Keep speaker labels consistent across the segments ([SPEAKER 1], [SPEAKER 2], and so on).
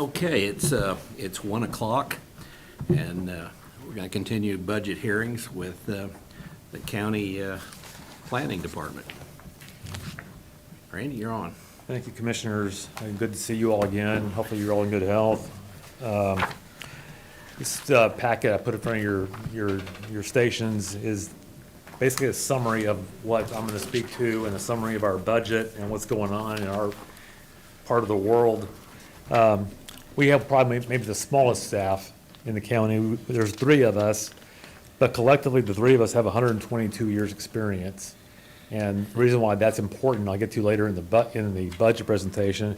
[SPEAKER 1] Okay, it's 1 o'clock, and we're going to continue budget hearings with the county planning department. Randy, you're on.
[SPEAKER 2] Thank you, Commissioners. Good to see you all again. Hopefully you're all in good health. This packet I put in front of your stations is basically a summary of what I'm going to speak to and a summary of our budget and what's going on in our part of the world. We have probably maybe the smallest staff in the county. There's 3 of us, but collectively the 3 of us have 122 years experience. And the reason why that's important, I'll get to later in the budget presentation.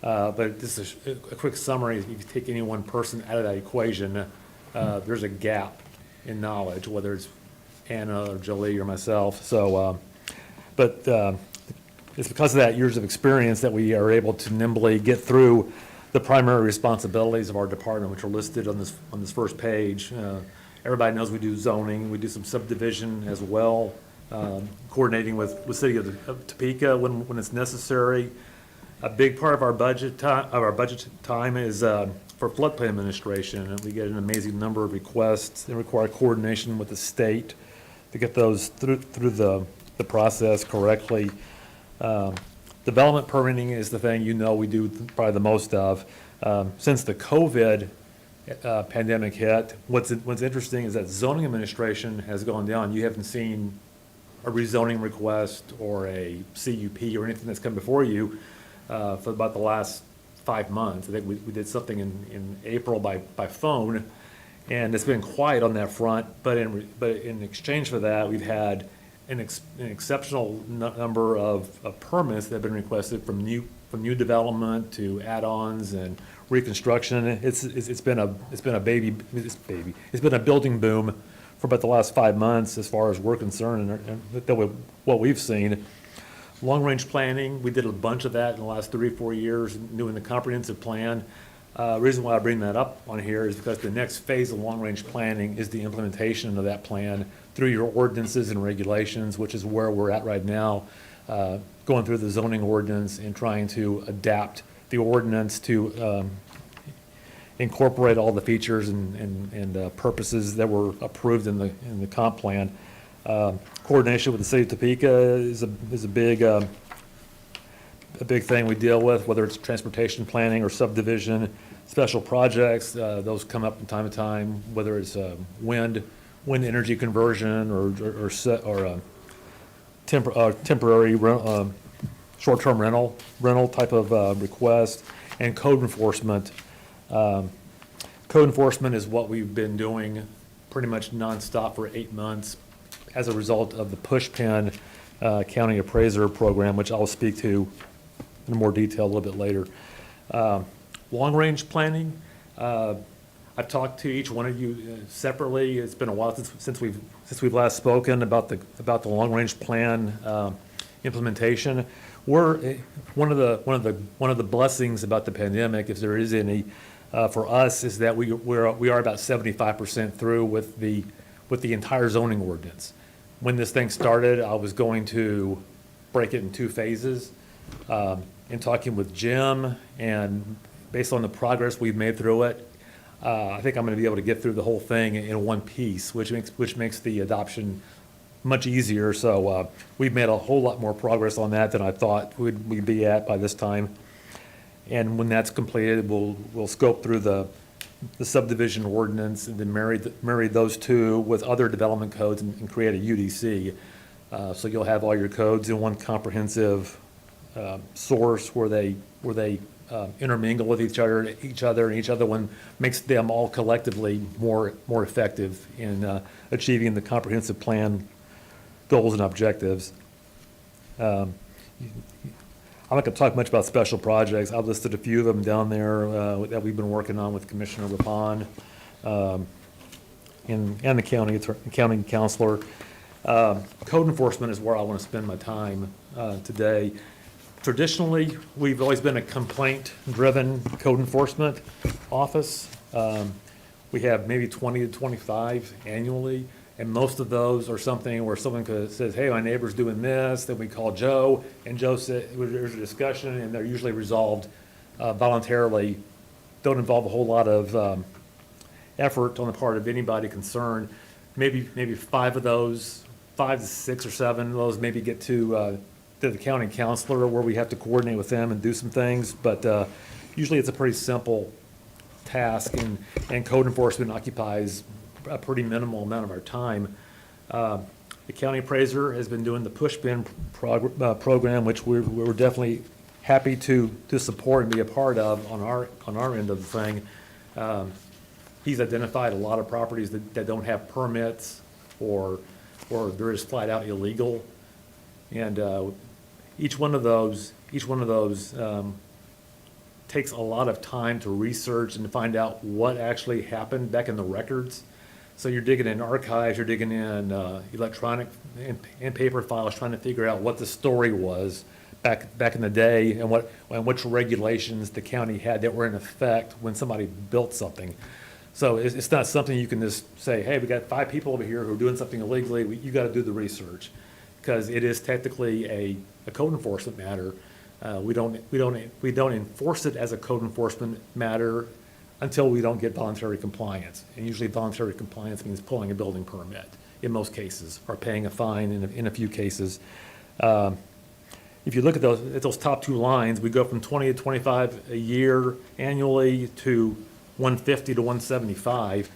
[SPEAKER 2] But this is a quick summary. If you take any one person out of that equation, there's a gap in knowledge, whether it's Anna or Jolie or myself. So, it's because of that years of experience that we are able to nimbly get through the primary responsibilities of our department, which are listed on this first page. Everybody knows we do zoning. We do some subdivision as well, coordinating with City of Topeka when it's necessary. A big part of our budget time is for floodplain administration, and we get an amazing number of requests that require coordination with the state to get those through the process correctly. Development permitting is the thing we do probably the most of. Since the COVID pandemic hit, what's interesting is that zoning administration has gone down. You haven't seen a rezoning request or a CUP or anything that's come before you for about the last 5 months. I think we did something in April by phone, and it's been quiet on that front. But in exchange for that, we've had an exceptional number of permits that have been requested from new development to add-ons and reconstruction. It's been a building boom for about the last 5 months as far as we're concerned, and what we've seen. Long-range planning, we did a bunch of that in the last 3 or 4 years, doing the comprehensive plan. Reason why I bring that up on here is because the next phase of long-range planning is the implementation of that plan through your ordinances and regulations, which is where we're at right now, going through the zoning ordinance and trying to adapt the ordinance to incorporate all the features and purposes that were approved in the comp plan. Coordination with the City of Topeka is a big thing we deal with, whether it's transportation planning or subdivision, special projects. Those come up from time to time, whether it's wind energy conversion or temporary short-term rental type of request, and code enforcement. Code enforcement is what we've been doing pretty much nonstop for 8 months as a result of the Pushpin County Appraiser Program, which I'll speak to in more detail a little bit later. Long-range planning. I've talked to each one of you separately. It's been a while since we've last spoken about the long-range plan implementation. One of the blessings about the pandemic, if there is any, for us, is that we are about 75% through with the entire zoning ordinance. When this thing started, I was going to break it in 2 phases. In talking with Jim, and based on the progress we've made through it, I think I'm going to be able to get through the whole thing in one piece, which makes the adoption much easier. So we've made a whole lot more progress on that than I thought we'd be at by this time. And when that's completed, we'll scope through the subdivision ordinance and then marry those 2 with other development codes and create a UDC. So you'll have all your codes in one comprehensive source where they intermingle with each other, and each other one makes them all collectively more effective in achieving the comprehensive plan goals and objectives. I'm not going to talk much about special projects. I've listed a few of them down there that we've been working on with Commissioner Rapon and the county counselor. Code enforcement is where I want to spend my time today. Traditionally, we've always been a complaint-driven code enforcement office. We have maybe 20 to 25 annually. And most of those are something where someone says, hey, my neighbor's doing this, then we call Joe, and Joe said, there's a discussion, and they're usually resolved voluntarily don't involve a whole lot of effort on the part of anybody concerned. Maybe 5 to 6 or 7 of those maybe get to the county counselor where we have to coordinate with them and do some things. But usually it's a pretty simple task, and code enforcement occupies a pretty minimal amount of our time. The county appraiser has been doing the push-bin program, which we're definitely happy to support and be a part of on our end of the thing. He's identified a lot of properties that don't have permits or they're just flat out illegal. And each one of those takes a lot of time to research and to find out what actually happened back in the records. So you're digging in archives, you're digging in electronic and paper files, trying to figure out what the story was back in the day and which regulations the county had that were in effect when somebody built something. So it's not something you can just say, hey, we got 5 people over here who are doing something illegally, you got to do the research, because it is technically a code enforcement matter. We don't enforce it as a code enforcement matter until we don't get voluntary compliance. And usually voluntary compliance means pulling a building permit in most cases, or paying a fine in a few cases. If you look at those top 2 lines, we go from 20 to 25 a year annually to 150 to 175.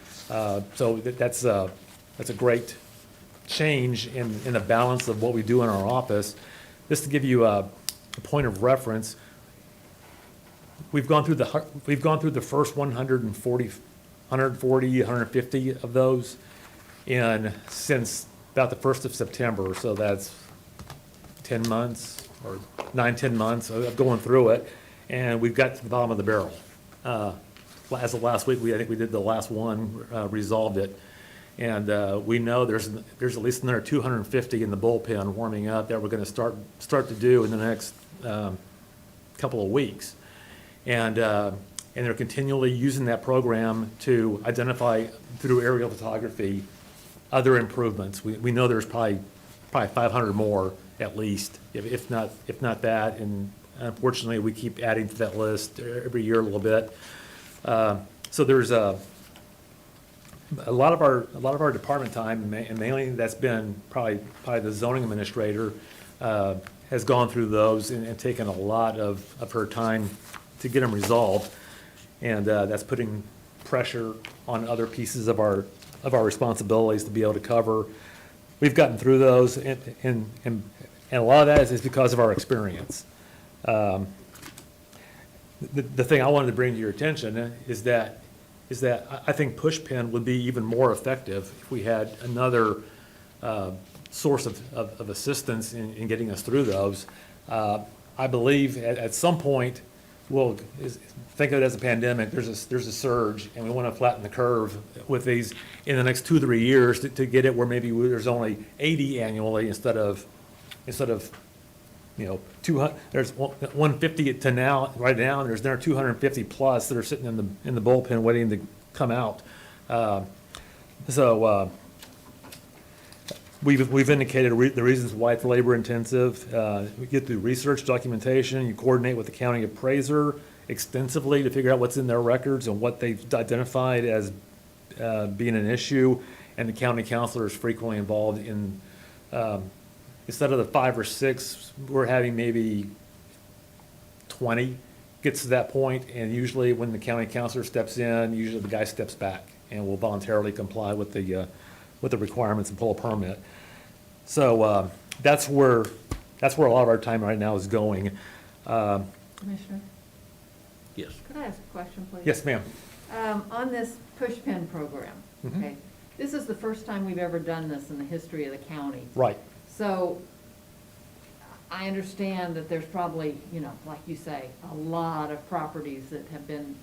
[SPEAKER 2] So that's a great change in the balance of what we do in our office. Just to give you a point of reference, we've gone through the first 140, 150 of those, and since about the 1st of September, so that's 10 months or 9-10 months of going through it, and we've got to the bottom of the barrel. As of last week, I think we did the last one, resolved it, and we know there's at least another 250 in the bullpen warming up that we're going to start to do in the next couple of weeks. And they're continually using that program to identify through aerial photography other improvements. We know there's probably 500 more at least, if not that. And unfortunately, we keep adding to that list every year a little bit. So there's a lot of our department time, and mainly that's been probably the zoning administrator, has gone through those and taken a lot of her time to get them resolved, and that's putting pressure on other pieces of our responsibilities to be able to cover. We've gotten through those, and a lot of that is because of our experience. The thing I wanted to bring to your attention is that I think pushpin would be even more effective if we had another source of assistance in getting us through those. I believe at some point, we'll think of it as a pandemic. There's a surge, and we want to flatten the curve with these in the next 2-3 years to get it where maybe there's only 80 annually instead of 200. There's 150 to now, right now, and there's now 250 plus that are sitting in the bullpen waiting to come out. We've indicated the reasons why it's labor intensive. We get through research documentation, you coordinate with the county appraiser extensively to figure out what's in their records and what they've identified as being an issue, and the county counselor is frequently involved in, instead of the 5 or 6, we're having maybe 20 gets to that point, and usually when the county counselor steps in, usually the guy steps back and will voluntarily comply with the requirements and pull a permit. So that's where a lot of our time right now is going.
[SPEAKER 3] Commissioner,
[SPEAKER 1] Yes.
[SPEAKER 3] could I ask a question, please?
[SPEAKER 2] Yes, ma'am.
[SPEAKER 3] On this push-pin program,
[SPEAKER 2] Mhm.
[SPEAKER 3] okay, this is the first time we've ever done this in the history of the county.
[SPEAKER 2] Right.
[SPEAKER 3] So I understand that there's probably, like you say, a lot of properties that have been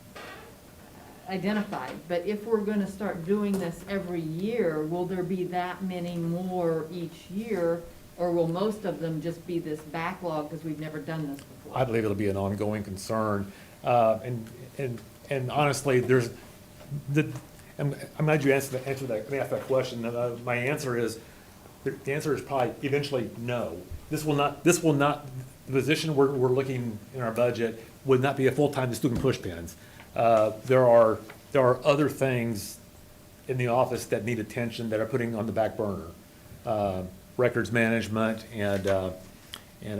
[SPEAKER 3] identified. But if we're going to start doing this every year, will there be that many more each year? Or will most of them just be this backlog because we've never done this before?
[SPEAKER 2] I believe it'll be an ongoing concern. And honestly, I'm glad you asked that question. My answer is, the answer is probably eventually no. This will not, the position we're looking in our budget would not be a full-time just doing push pins. There are other things in the office that need attention that are putting on the back burner. Records management and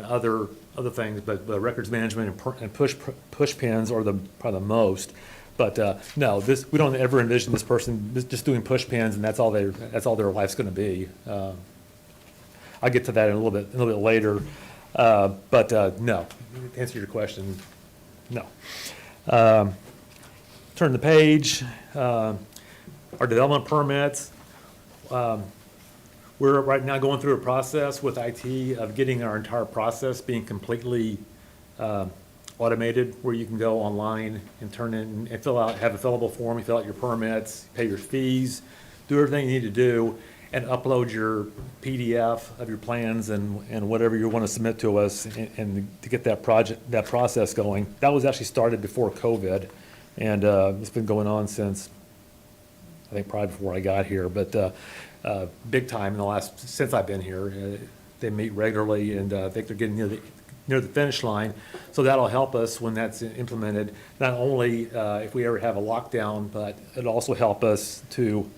[SPEAKER 2] other things, but records management and push pins are probably the most. But no, we don't ever envision this person just doing push pins and that's all their life's going to be. I'll get to that in a little bit later. But no, to answer your question, no. Turn the page. Our development permits. We're right now going through a process with IT of getting our entire process being completely automated, where you can go online and turn in and have a fillable form, you fill out your permits, pay your fees, do everything you need to do, and upload your PDF of your plans and whatever you want to submit to us and to get that process going. That was actually started before COVID, and it's been going on since, I think probably before I got here, but big time since I've been here. They meet regularly, and I think they're getting near the finish line. So that'll help us when that's implemented, not only if we ever have a lockdown, but it'll also help us to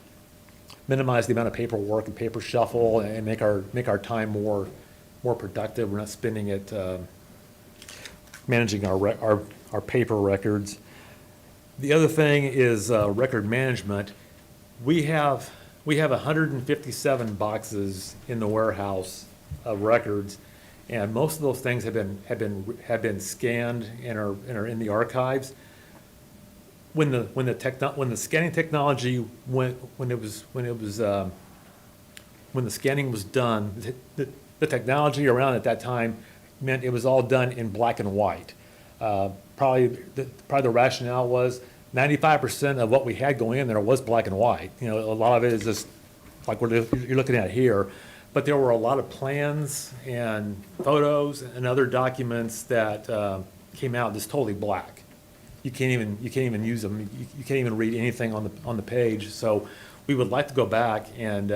[SPEAKER 2] minimize the amount of paperwork and paper shuffle and make our time more productive. We're not spending it managing our paper records. The other thing is record management. We have 157 boxes in the warehouse of records, and most of those things have been scanned and are in the archives. When the scanning technology when the scanning was done, the technology around at that time meant it was all done in black and white. Probably the rationale was 95% of what we had going in there was black and white. You know, a lot of it is just like what you're looking at here, but there were a lot of plans and photos and other documents that came out just totally black. You can't even use them. You can't even read anything on the page. So we would like to go back and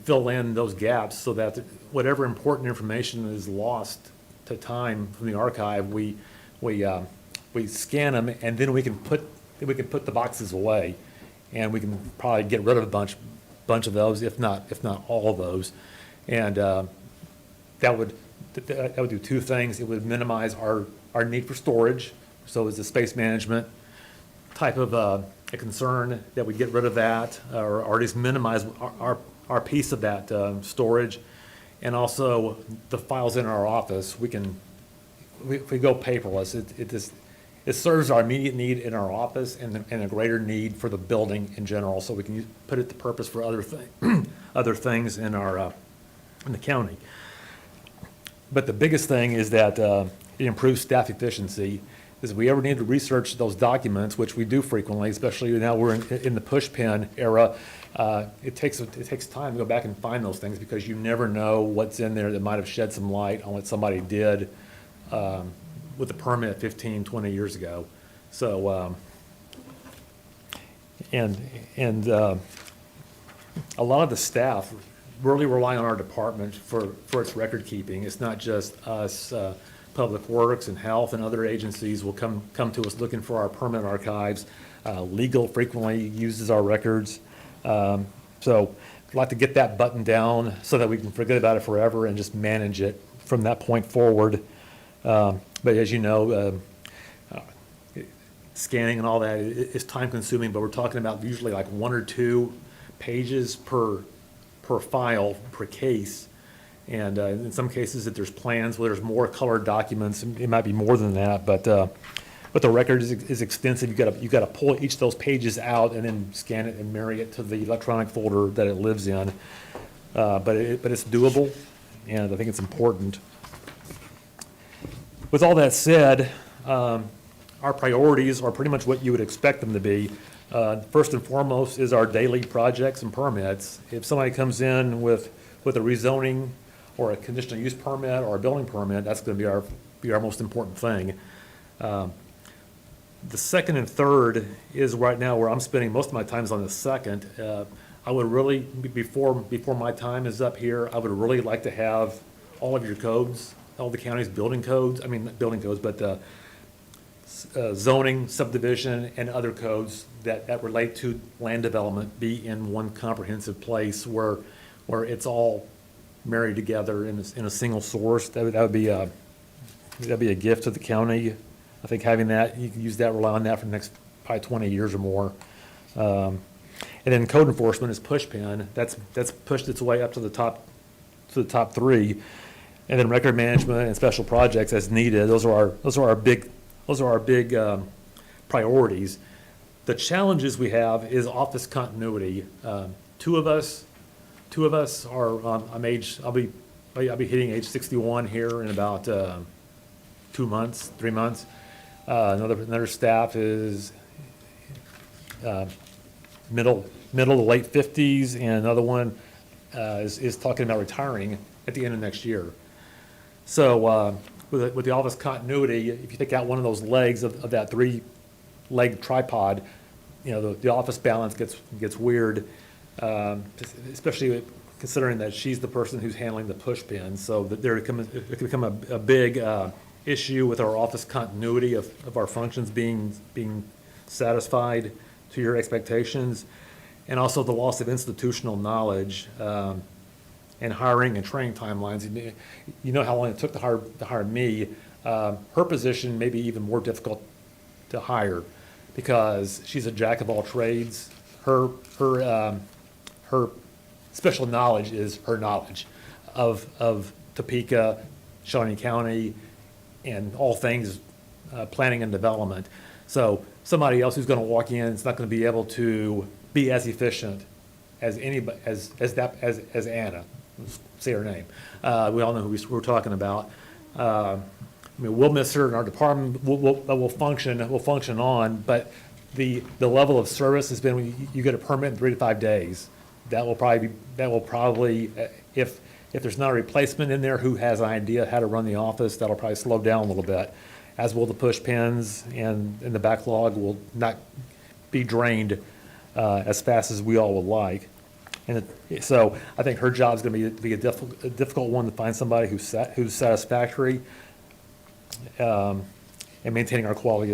[SPEAKER 2] fill in those gaps so that whatever important information is lost to time from the archive, we scan them, and then we can put the boxes away, and we can probably get rid of a bunch of those, if not all of those, and that would do two things. It would minimize our need for storage. So it's a space management type of a concern that we get rid of that, or at least minimize our piece of that storage, and also the files in our office. If we go paperless, it serves our immediate need in our office and a greater need for the building in general. So we can put it to purpose for other things in the county. But the biggest thing is that it improves staff efficiency. If we ever need to research those documents, which we do frequently, especially now we're in the push pin era, it takes time to go back and find those things, because you never know what's in there that might have shed some light on what somebody did with the permit 15, 20 years ago. So, and a lot of the staff really rely on our department for its record keeping. It's not just us. Public Works and Health and other agencies will come to us looking for our permit archives. Legal frequently uses our records. So I'd like to get that buttoned down so that we can forget about it forever and just manage it from that point forward. But as you know, scanning and all that is time consuming, but we're talking about usually like 1 or 2 pages per file, per case. And in some cases, if there's plans where there's more colored documents, it might be more than that. But the record is extensive. You got to pull each of those pages out and then scan it and marry it to the electronic folder that it lives in. But it's doable, and I think it's important. With all that said, our priorities are pretty much what you would expect them to be. First and foremost is our daily projects and permits. If somebody comes in with a rezoning or a conditional use permit or a building permit, that's going to be our most important thing. The second and third is right now where I'm spending most of my time is on the second. I would really, before my time is up here, I would really like to have all of your codes, all the county's building codes, I mean, not building codes, but zoning, subdivision, and other codes that relate to land development be in one comprehensive place where it's all married together in a single source. That'd be a gift to the county. I think having that, you can use that, rely on that for the next probably 20 years or more. And then code enforcement is pushpin. That's pushed its way up to the top three. And then record management and special projects as needed. Those are our big priorities. The challenges we have is office continuity. Two of us are, I'll be hitting age 61 here in about 2 months, 3 months. Another staff is middle to late 50s, and another one is talking about retiring at the end of next year. So with the office continuity, if you take out one of those legs of that 3-leg tripod, the office balance gets weird, especially considering that she's the person who's handling the push pin. So that it can become a big issue with our office continuity of our functions being satisfied to your expectations, and also the loss of institutional knowledge. And hiring and training timelines. You know how long it took to hire me. Her position may be even more difficult to hire because she's a jack of all trades. Her special knowledge is her knowledge of Topeka, Shawnee County, and all things planning and development. So somebody else who's going to walk in is not going to be able to be as efficient as anybody as Anna. Let's say her name. We all know who we're talking about. We'll miss her in our department. We'll function on, but the level of service has been when you get a permit in 3 to 5 days. That will probably if there's not a replacement in there who has an idea how to run the office, that'll probably slow down a little bit. As will the push pins, and the backlog will not be drained as fast as we all would like. And so I think her job is going to be a difficult one to find somebody who's satisfactory, and maintaining our quality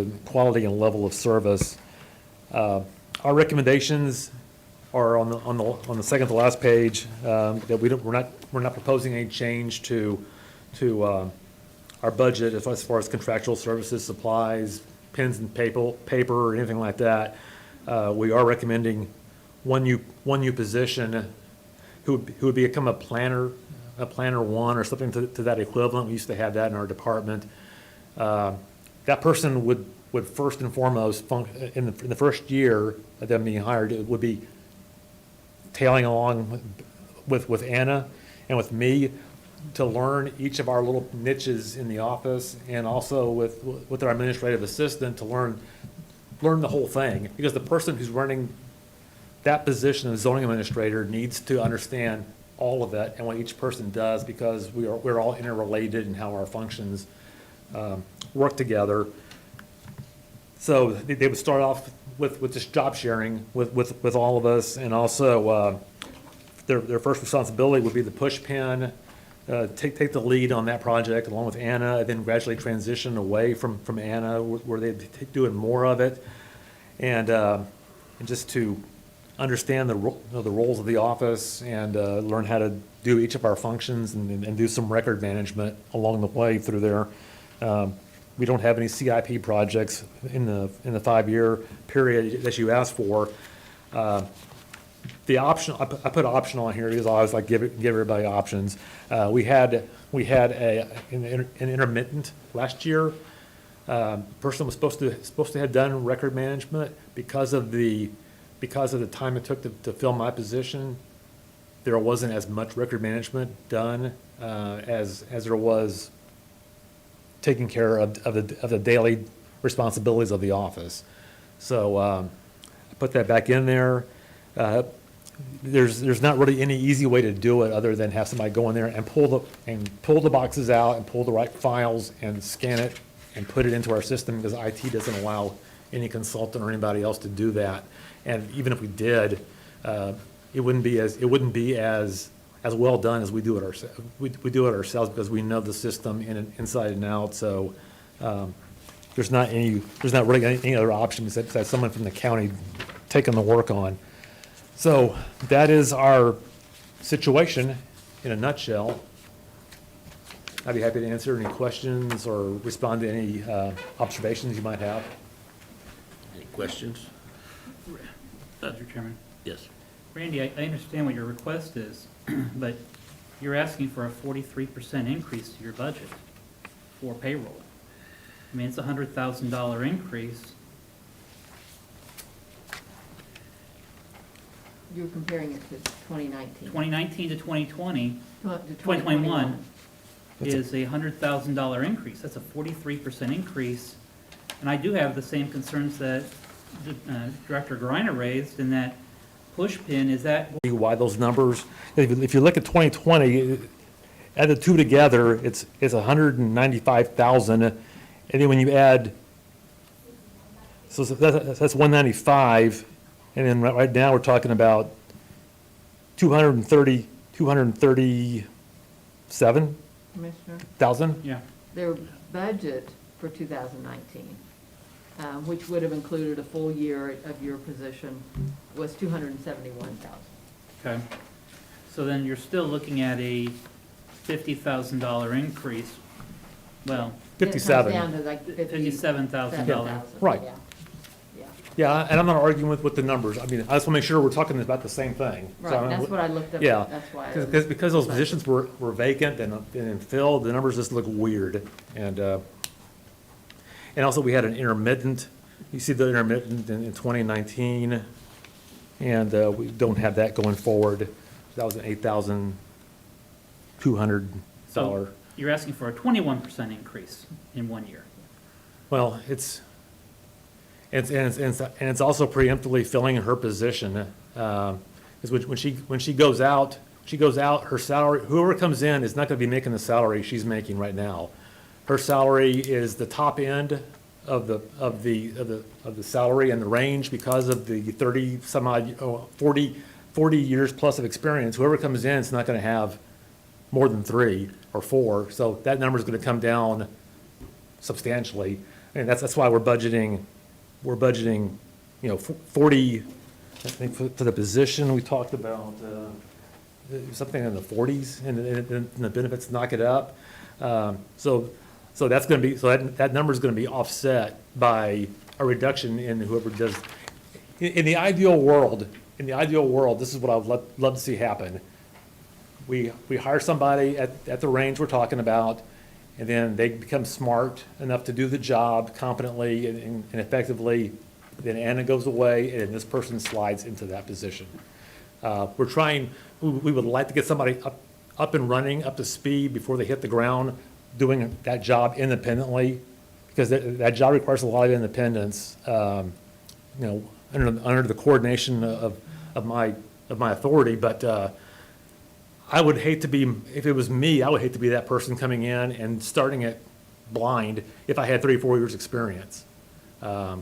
[SPEAKER 2] and level of service. Our recommendations are on the second to last page. That we're not proposing any change to our budget as far as contractual services, supplies, pens and paper, or anything like that. We are recommending one new position who would become a planner one or something to that equivalent. We used to have that in our department. That person would first and foremost, in the first year of them being hired, it would be tailing along with Anna and with me to learn each of our little niches in the office, and also with our administrative assistant to learn the whole thing, because the person who's running that position of zoning administrator needs to understand all of it and what each person does, because we're all interrelated in how our functions work together. So they would start off with this job sharing with all of us, and also their first responsibility would be the push pin, take the lead on that project along with Anna, and then gradually transition away from Anna, where they'd be doing more of it, and just to understand the roles of the office, and learn how to do each of our functions, and do some record management along the way through there. We don't have any CIP projects in the 5-year period that you asked for. The option, I put optional on here because I always like give everybody options. We had an intermittent last year. Person was supposed to have done record management. Because of the time it took to fill my position, there wasn't as much record management done as there was taking care of the daily responsibilities of the office. So I put that back in there. There's not really any easy way to do it other than have somebody go in there and pull the boxes out and pull the right files and scan it and put it into our system, because IT doesn't allow any consultant or anybody else to do that. And even if we did, it wouldn't be as well done as we do it ourselves. We do it ourselves because we know the system inside and out. So there's not really any other option besides someone from the county taking the work on. So that is our situation in a nutshell. I'd be happy to answer any questions or respond to any observations you might have.
[SPEAKER 1] Any questions?
[SPEAKER 4] Mr. Chairman.
[SPEAKER 1] Yes.
[SPEAKER 4] Randy, I understand what your request is, but you're asking for a 43% increase to your budget for payroll. I mean, it's a $100,000 increase.
[SPEAKER 3] You're comparing it to 2019.
[SPEAKER 4] 2019 to 2020,
[SPEAKER 3] To
[SPEAKER 4] 2021 is a $100,000 increase. That's a 43% increase. And I do have the same concerns that Director Greiner raised in that push pin is that
[SPEAKER 2] Why those numbers, if you look at 2020, add the two together, it's 195,000. And then when you add, so that's 195. And then right now, we're talking about 237,000?
[SPEAKER 3] Commissioner,
[SPEAKER 4] yeah.
[SPEAKER 3] their budget for 2019, which would have included a full year of your position, was 271,000.
[SPEAKER 4] Okay. So then you're still looking at a $50,000 increase. Well,
[SPEAKER 3] Then it comes
[SPEAKER 2] 57.
[SPEAKER 3] down to like
[SPEAKER 4] $57,000.
[SPEAKER 2] Right.
[SPEAKER 3] Yeah, yeah.
[SPEAKER 2] Yeah, and I'm not arguing with the numbers. I mean, I just want to make sure we're talking about the same thing. So,
[SPEAKER 3] Right, that's what I looked up,
[SPEAKER 2] Yeah,
[SPEAKER 3] that's why.
[SPEAKER 2] because those positions were vacant and filled, the numbers just look weird. And also, we had an intermittent, you see the intermittent in 2019, and we don't have that going forward. That was an $8,200.
[SPEAKER 4] So you're asking for a 21% increase in 1 year.
[SPEAKER 2] Well, it's also preemptively filling her position. Because when she goes out, her salary, whoever comes in is not gonna be making the salary she's making right now. Her salary is the top end of the salary and the range because of the 30 some odd, 40 years plus of experience. Whoever comes in is not gonna have more than 3 or 4, so that number's gonna come down substantially. And that's why we're budgeting, you know, 40, I think for the position, we talked about something in the 40s, and the benefits knock it up. So that's going to be, so that number's going to be offset by a reduction in whoever does. In the ideal world, this is what I would love to see happen. We hire somebody at the range we're talking about, and then they become smart enough to do the job competently and effectively. Then Anna goes away, and this person slides into that position. We would like to get somebody up and running, up to speed before they hit the ground, doing that job independently, because that job requires a lot of independence, you know, under the coordination of my authority. But I would hate to be, if it was me, I would hate to be that person coming in and starting it blind if I had 3 or 4 years' experience. We're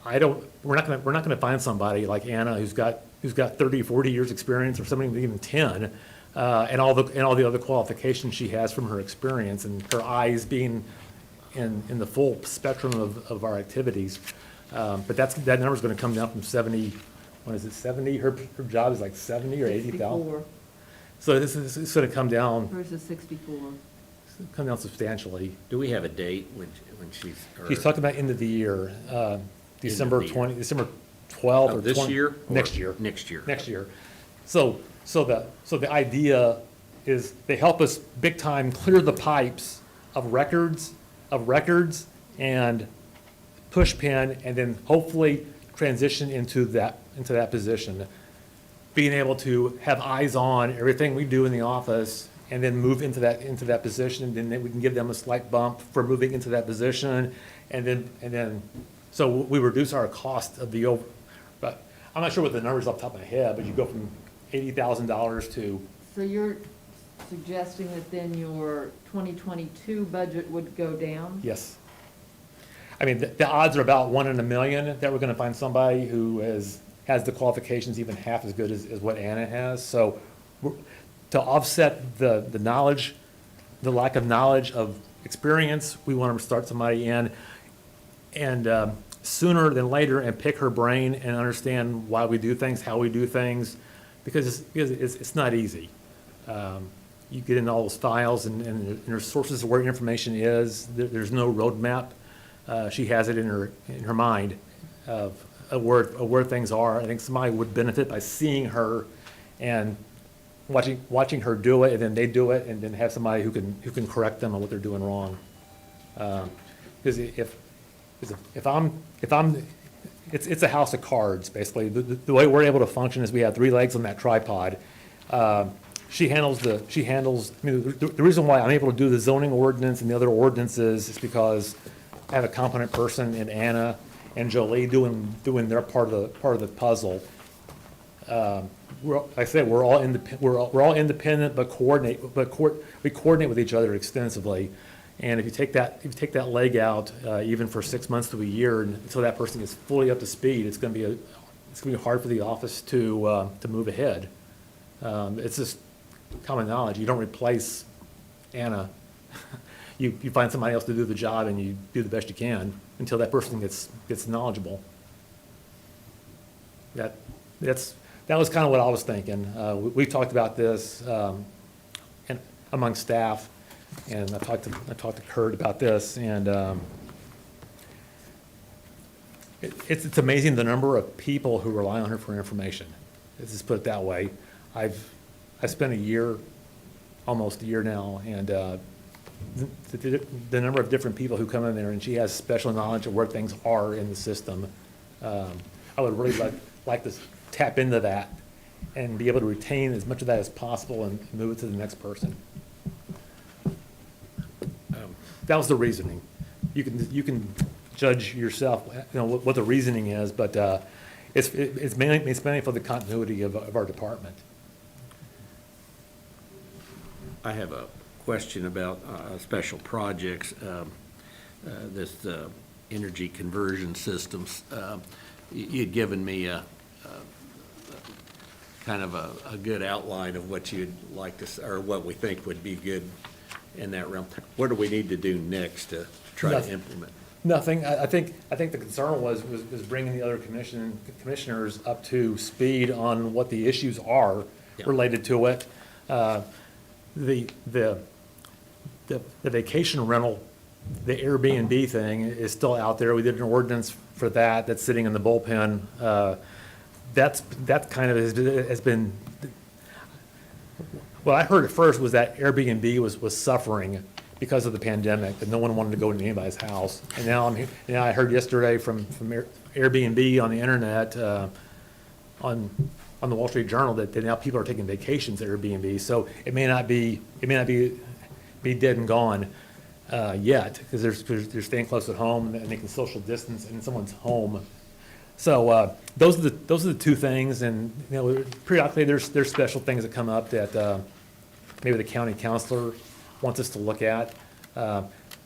[SPEAKER 2] not gonna find somebody like Anna who's got 30, 40 years' experience, or somebody with even 10, and all the other qualifications she has from her experience, and her eyes being in the full spectrum of our activities. But that number's gonna come down from 70, what is it, 70? Her job is like 70 or 80,000?
[SPEAKER 3] 64,
[SPEAKER 2] So it's gonna come down
[SPEAKER 3] hers is 64.
[SPEAKER 2] substantially.
[SPEAKER 1] Do we have a date when she's?
[SPEAKER 2] He's talking about end of the year, December
[SPEAKER 1] the year.
[SPEAKER 2] 20, December 12th or 20.
[SPEAKER 1] This year? or
[SPEAKER 2] Next year.
[SPEAKER 1] Next year.
[SPEAKER 2] Next year. So the idea is they help us big time clear the pipes of records and push pin, and then hopefully transition into that position. Being able to have eyes on everything we do in the office, and then move into that position, and then we can give them a slight bump for moving into that position, and then so we reduce our cost of the over. But I'm not sure what the numbers off the top of my head, but you go from $80,000 to,
[SPEAKER 3] So you're suggesting that then your 2022 budget would go down?
[SPEAKER 2] yes. I mean, the odds are about 1 in a million that we're gonna find somebody who has the qualifications even half as good as what Anna has. So to offset the knowledge, the lack of knowledge of experience, we want to start somebody in. sooner than later and pick her brain and understand why we do things, how we do things, because it's not easy. You get in all those files and there's sources of where information is. There's no roadmap. She has it in her mind of where things are. I think somebody would benefit by seeing her and watching her do it, and then they do it, and then have somebody who can correct them on what they're doing wrong. Because it's a house of cards, basically. The way we're able to function is we have 3 legs on that tripod. She handles, I mean, the reason why I'm able to do the zoning ordinance and the other ordinances is because I have a competent person in Anna and Jolie doing their part of the puzzle. Like I said, we're all independent, but we coordinate with each other extensively. And if you take that leg out, even for 6 months to a year, until that person gets fully up to speed, it's going to be hard for the office to move ahead. It's just common knowledge. You don't replace Anna. You find somebody else to do the job, and you do the best you can until that person gets knowledgeable. That was kind of what I was thinking. We talked about this and among staff, and I talked to Kurt about this, and it's amazing the number of people who rely on her for information. Let's just put it that way. I spent almost a year now, and the number of different people who come in there, and she has special knowledge of where things are in the system. I would really like to tap into that and be able to retain as much of that as possible and move it to the next person. That was the reasoning. You can judge yourself, what the reasoning is, but it's mainly for the continuity of our department.
[SPEAKER 1] I have a question about special projects, this energy conversion systems. You'd given me a kind of a good outline of what you'd like to, or what we think would be good in that realm. What do we need to do next to try to implement?
[SPEAKER 2] Nothing. I think the concern was bringing the other commissioners up to speed on what the issues are related to it. The vacation rental, the Airbnb thing is still out there. We did an ordinance for that. That's sitting in the bullpen. That kind of has been. What I heard at first was that Airbnb was suffering because of the pandemic, that no one wanted to go to anybody's house. And now I heard yesterday from Airbnb on the internet, on the Wall Street Journal, that now people are taking vacations at Airbnb. So it may not be dead and gone yet, because they're staying close at home and they can social distance in someone's home. So those are the two things, and periodically there's special things that come up that maybe the county counselor wants us to look at.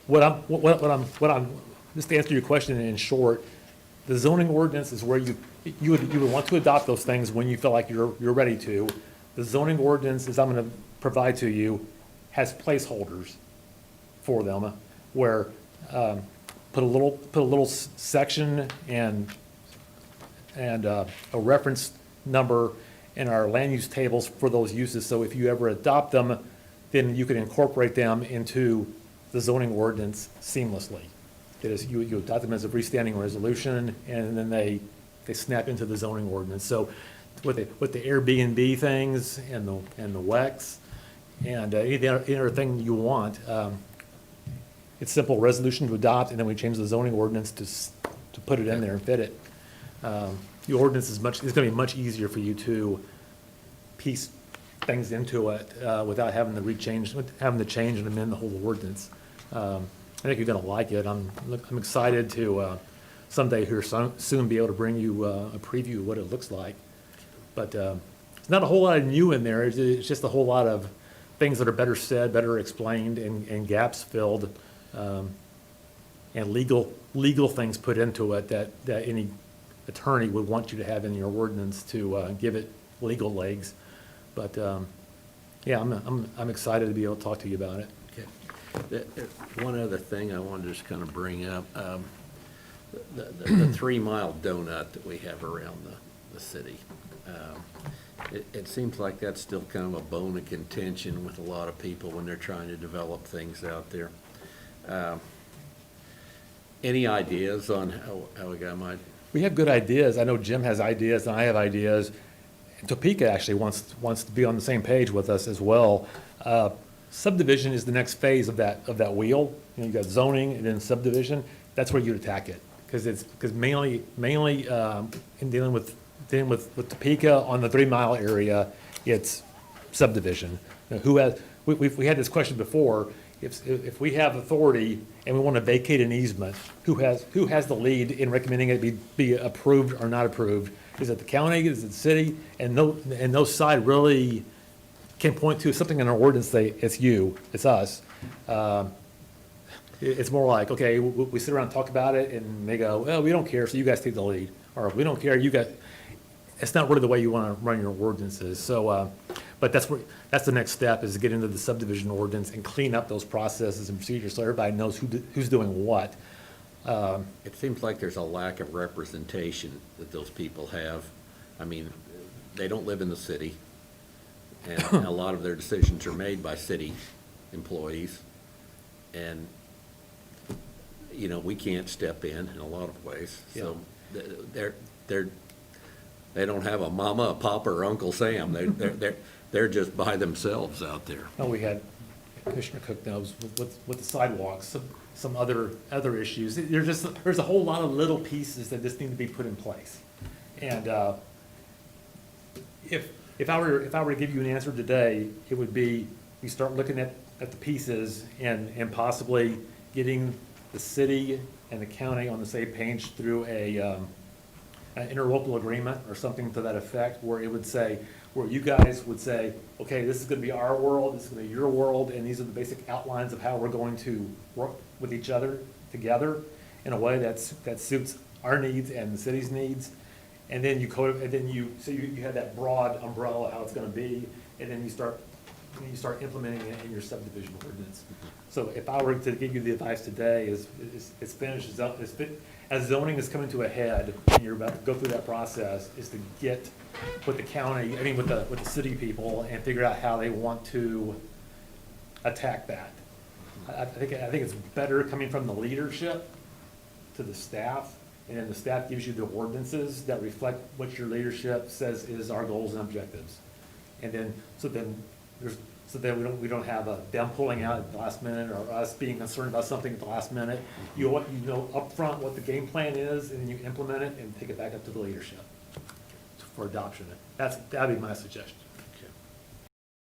[SPEAKER 2] What I'm just to answer your question in short, the zoning ordinance is where you would want to adopt those things when you feel like you're ready to. The zoning ordinance, as I'm going to provide to you, has placeholders for them where put a little section and a reference number in our land use tables for those uses. So if you ever adopt them, then you can incorporate them into the zoning ordinance seamlessly. That is, you adopt them as a freestanding resolution, and then they snap into the zoning ordinance. So with the Airbnb things and the WEX and any other thing you want, it's simple resolution to adopt, and then we change the zoning ordinance to put it in there and fit it. The ordinance is going to be much easier for you to piece things into it without having to change and amend the whole ordinance. I think you're going to like it. I'm excited to someday here soon be able to bring you a preview of what it looks like. But it's not a whole lot of new in there. It's just a whole lot of things that are better said, better explained, and gaps filled, and legal things put into it that any attorney would want you to have in your ordinance to give it legal legs. But yeah, I'm excited to be able to talk to you about it.
[SPEAKER 1] Okay. One other thing I wanted to just kind of bring up. the 3-mile donut that we have around the city. It seems like that's still kind of a bone of contention with a lot of people when they're trying to develop things out there. Any ideas on how a guy might?
[SPEAKER 2] We have good ideas. I know Jim has ideas and I have ideas. Topeka actually wants to be on the same page with us as well. Subdivision is the next phase of that wheel. You know, you got zoning and then subdivision. That's where you attack it, because mainly in dealing with Topeka on the 3-mile area, it's subdivision. Now, we had this question before. If we have authority and we want to vacate an easement, who has the lead in recommending it be approved or not approved? Is it the county? Is it the city? And no side really can point to something in our ordinance, say, it's you, it's us. It's more like, okay, we sit around and talk about it, and they go, well, we don't care, so you guys take the lead. Or, we don't care, you guys. It's not really the way you want to run your ordinances. So, but that's the next step, is to get into the subdivision ordinance and clean up those processes and procedures so everybody knows who's doing what.
[SPEAKER 1] It seems like there's a lack of representation that those people have. I mean, they don't live in the city, and a lot of their decisions are made by city employees. And, you know, we can't step in a lot of ways. So they don't have a mama, a papa, or Uncle Sam. They're just by themselves out there.
[SPEAKER 2] Oh, we had, Commissioner Cook knows, with the sidewalks, some other issues. There's a whole lot of little pieces that just need to be put in place. And if I were to give you an answer today, it would be, we start looking at the pieces and possibly getting the city and the county on the same page through an interlocal agreement or something to that effect, where it would say, where you guys would say, okay, this is gonna be our world, this is gonna be your world, and these are the basic outlines of how we're going to work with each other together in a way that suits our needs and the city's needs. And then you have that broad umbrella, how it's gonna be, and then you start implementing it in your subdivision ordinance. So if I were to give you the advice today, it's finished, as zoning is coming to a head, and you're about to go through that process, is to get with the county, with the city people, and figure out how they want to attack that. I think it's better coming from the leadership to the staff, and then the staff gives you the ordinances that reflect what your leadership says is our goals and objectives. And then, so then we don't have them pulling out at the last minute, or us being concerned about something at the last minute. You know upfront what the game plan is, and then you implement it and take it back up to the leadership for adoption. That'd be my suggestion.